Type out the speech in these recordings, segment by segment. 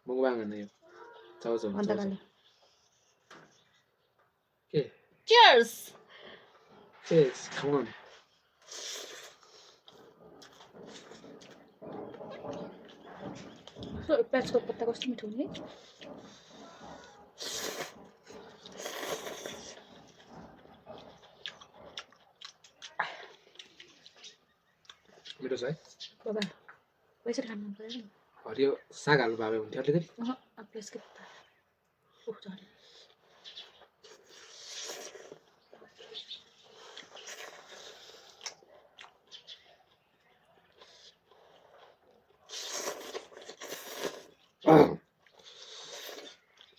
मुगबाङ हैन यो चाउचाउ अन्तकाले के चियर्स चेस come on प्याजको पत्ता कस्तो मिठो हुने मिठो छ है बाबा पैसा खानु मन परेन हरियो साग हाल्नु भए हुन्थ्यो अलिकति प्याजको पत्ता उफ झऱ्यो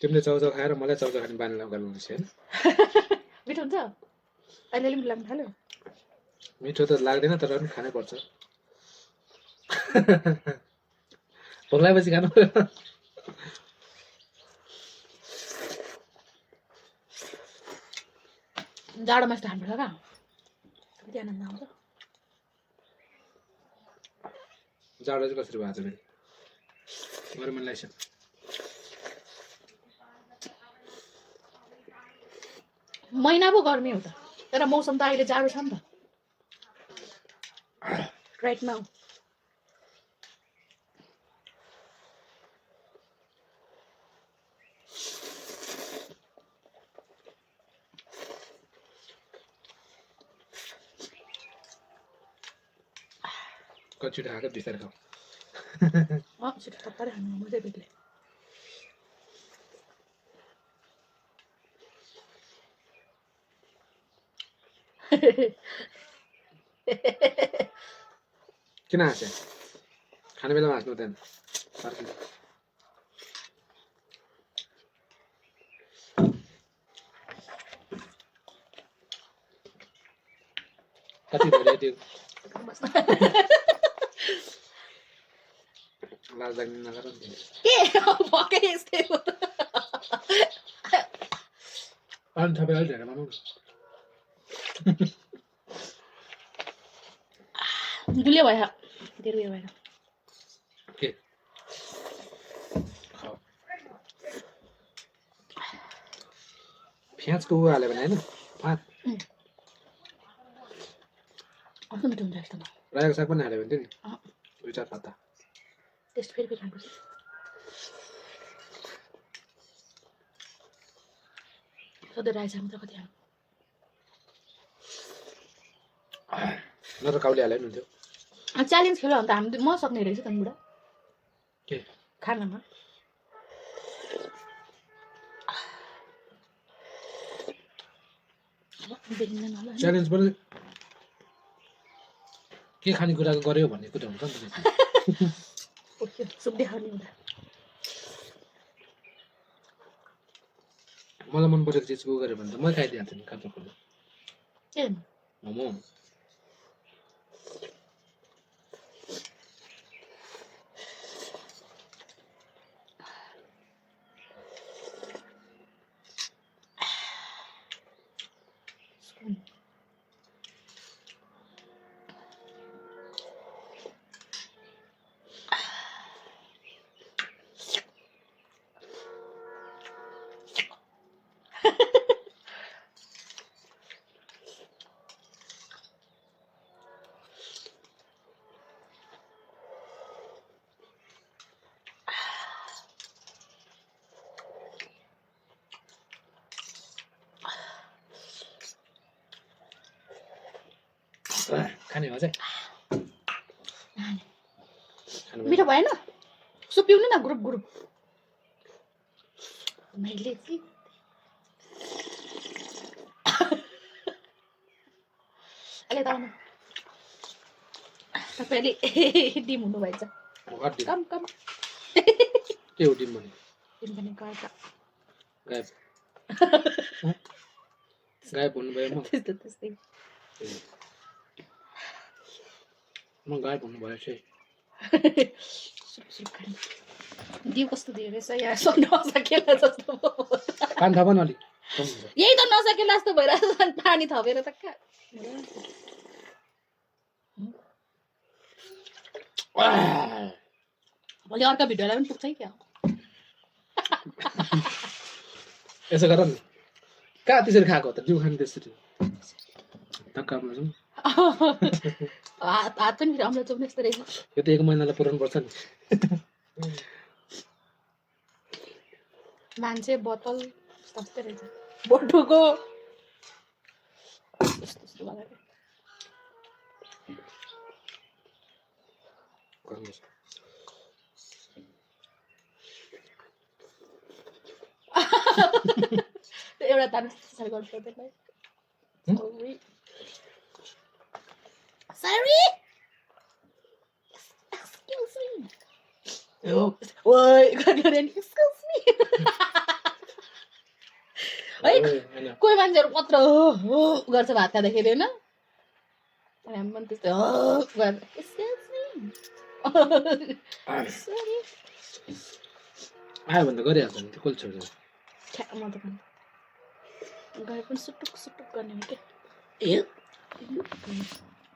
तिमीले चाउचाउ खाएर मलाई चाउचाउ खाने बानी लगाउनुपर्छ हैन मिठो हुन्छ अहिले मिठो लाग्न थाल्यो मिठो त लाग्दैन तर पनि खानै पर्छ भोक लागेपछि खानु पर्यो जाडोमा यस्तो खानुपर्छ क्या कति आनन्द आउँछ जाडो चाहिँ कसरी भएको छ फेरि गरम मन लाग्छ महिना पो गर्मी हो त तर मौसम त अहिले जाडो छ नि त राइट नाउ कच्ची ढाका बिस्तारै खाऊ छिटो तत्तारै खानु मजै बेग्लै किन हाँस्या खाने बेलामा हाँस्नु हुँदैन फर्किन्छ कति धेरै त्यो लाज लाग्ने नगर नि के भकै यस्तै हो त पानी थपेर अलिक धेरै बनाउनु गुलियो भयो धेरै उयो भएर के प्याजको ऊ हाल्यो भने होइन कस्तो मिठो हुन्छ यस्तो रायोको साग पनि हाल्यो भने थियो नि दुई चार पत्ता टेस्ट फेरि फेरि खानुपर्छ सधैँ रायो साग मात्र कति खानु नत्र काउले हाल्यो नि हुन्थ्यो च्यालेन्ज खेल्यो भने त हामी म सक्ने रहेछ त बुढा के खानामा देखिँदैन होला च्यालेन्ज पनि के खाने कुरा गर्यो भन्ने कुरा हुन्छ नि त सुक्दै खाने हुँदा मलाई मन परेको चिज ऊ गऱ्यो भने त मै खाइदिइहाल्छु नि काँचो फुल्यो के मोमो खाने हो चाहिँ मिठो भएन सुप पिउनु न ग्रुप ग्रुप मैले के अहिले त आउनु तपाईँले डिम हुनुभएछ कम कम के हो डिम भने डिम भने गायक गायब गायब हुनुभयो त्यस्तो त्यस्तै म गायब हुनुभयो चाहिँ सुप सुप खाने दिउ कस्तो दियो रहेछ यहाँ सब नसकेला जस्तो पानी थप न अलिक कम हुन्छ यही त नसकेला जस्तो भइरहेछ पानी थपेर त कहाँ भोलि अर्को भिडियोलाई पनि पुग्छ है क्या यसो गर नि कहाँ त्यसरी खाएको त जिउ खाने त्यसरी धक्कामा जाउँ हात पनि फेरि अम्ला चुप्ने यस्तो रहेछ यो त 1 महिनालाई पुराउनु पर्छ नि मान्छे बोतल सस्तै रहेछ बोटुको यस्तो बनाएको गर्नुहोस्। एउटा तार त्यसरी गर्नु पर्दैन Sorry. Excuse me. Oi, गर्दैन excuse me. है कोही मान्छेहरु मात्र गर्छ भात खाँदाखेरि हैन हामी पनि त्यस्तै गर्छ excuse me. Sorry. आयो भने त गरिहाल्छ नि त्यो कसले छोड्छ म त खान गए पनि सुटुक सुटुक गर्ने हो के ए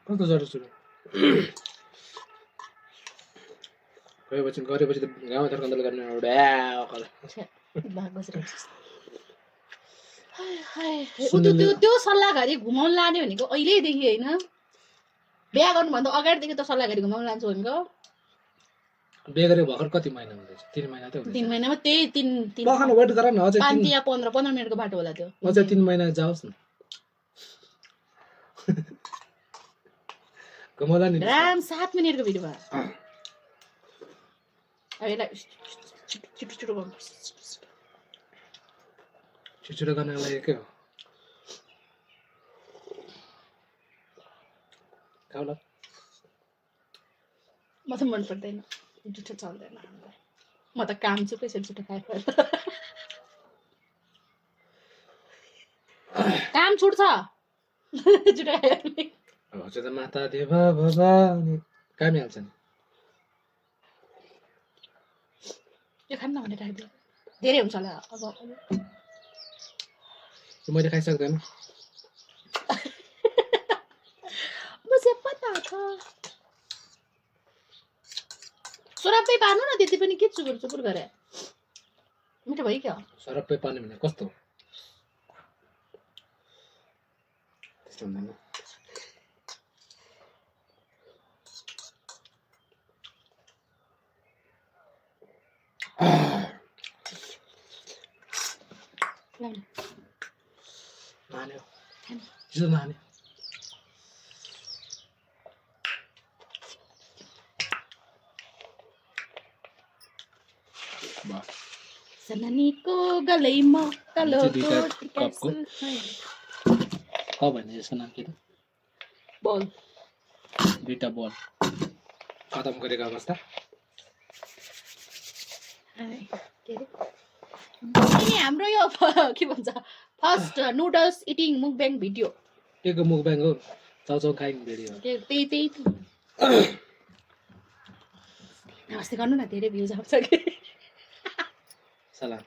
कस्तो जरो सुरु गरेपछि त गाउँमा थर्कन्दल गर्ने एउटा भाग बसेर त्यो सल्लाहघरि घुमाउन लाने भनेको अहिलेदेखि होइन बिहा गर्नुभन्दा अगाडिदेखि त सल्लाहघरि घुमाउन लान्छु भनेको बिहे गरेको भर्खर कति महिना हुँदैछ 3 महिना त हुँदैछ 3 महिनामा त्यही 3 बखान वेट गर न अझै 5 या 15 मिनेटको बाटो होला त्यो अझै 3 महिना जाओस् न घुमाउला नि राम 7 मिनेटको भिडियो भयो अब यसलाई छिटो गर्नुपर्छ छिटो गर्नको लागि के हो खाउला म त मन पर्दैन जुठो चल्दैन म त काम छु पैसा जुठो खाएर काम छुट्छ जुठो खाएर हजुर त माता देवा भवानी कामी हाल्छ नि यो खान्न भने राखिदियो धेरै हुन्छ होला अब मैले खाइसक्दैन मुझे पता था सुरापै पार्नु न त्यति पनि के चुपुर चुपुर गरे मिठो भयो क्या सरप्पै पार्ने भने कस्तो त्यस्तो हुँदैन नानी चिसो नानी सनानीको गलैमा कालो कपको क भन्ने यसको नाम के त बल दुईटा बल खतम गरेको अवस्था हाम्रो यो के भन्छ फर्स्ट नुडल्स इटिङ मुकब्याङ भिडियो के को मुकब्याङ हो चाउचाउ खाइङ भिडियो त्यही नमस्ते गर्नु न धेरै भ्युज आउँछ कि सलाम